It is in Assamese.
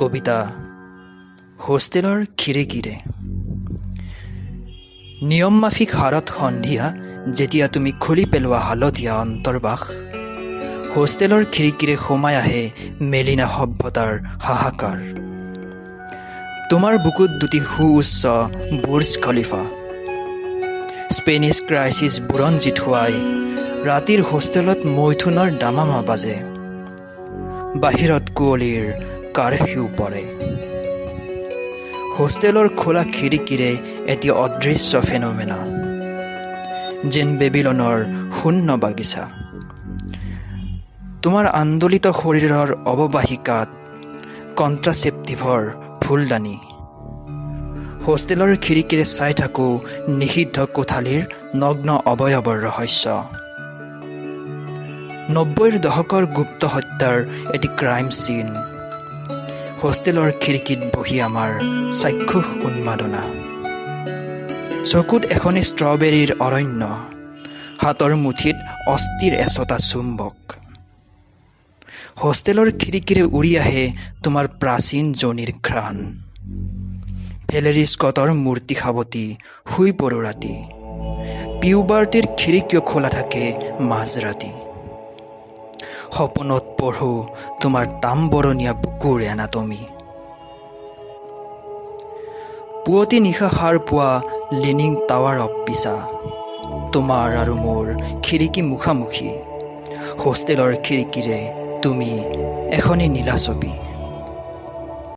কবিতা হোষ্টেলৰ খিৰিকীৰে। নিয়ম মাফিক হাৰত সন্ধিয়া যেতিয়া তুমি খুলি পেলোৱা হালধীয়া অন্তৰ্বাস, হোষ্টেলৰ খিৰিকীৰে সোমাই আহে মেলিনা সভ্যতাৰ হাহাকাৰ। তোমাৰ বুকুত দুটি সুউচ্চ বুৰ্জ খলিফা, স্পেনিছ ক্ৰাইচিছ বুৰঞ্জী থোৱাই ৰাতিৰ হোষ্টেলত মৈথুনৰ দামামা বাজে। বাহিৰত কুঁৱলীৰ কাৰফিউ পৰে। হোষ্টেলৰ খোলা খিৰিকীৰে এটি অদৃশ্য ফেনোমেনা, যেন বেবিলনৰ শূন্য বাগিচা। তোমাৰ আন্দোলিত শৰীৰৰ অৱবাহিকাত কণ্ট্ৰাচেপ্টিভৰ ফুলদানি। হোষ্টেলৰ খিৰিকীৰে চাই থাকোঁ নিষিদ্ধ কোঠালীৰ নগ্ন অৱয়ৱৰ ৰহস্য। ৯০ৰ দশকৰ গুপ্ত হত্যাৰ এটি ক্ৰাইম চিন। হোষ্টেলৰ খিৰিকীত বহি আমাৰ চাক্ষুষ উন্মাদনা। চকুত এখনি ষ্ট্ৰবেৰীৰ অৰণ্য, হাতৰ মুঠিত অস্থিৰ এচটা চুম্বক। হোষ্টেলৰ খিৰিকীৰে উৰি আহে তোমাৰ প্ৰাচীন যোনিৰ ঘ্ৰাণ। ভেলেৰী স্কটৰ মূৰ্তি সাৱটি শুই পৰোঁ ৰাতি। পিউবাৰ্টিৰ খিৰিকীও খোলা থাকে মাজৰাতি। সপোনত পঢ়োঁ তোমাৰ তাম্বৰণীয়া বুকুৰ এনাটমি। পুৱতি নিশা সাৰ পোৱা লিনিং টাৱাৰ অৱ পিছা। তোমাৰ আৰু মোৰ খিৰিকী মুখামুখি। হোষ্টেলৰ খিৰিকীৰে তুমি এখনি নীলা ছবি।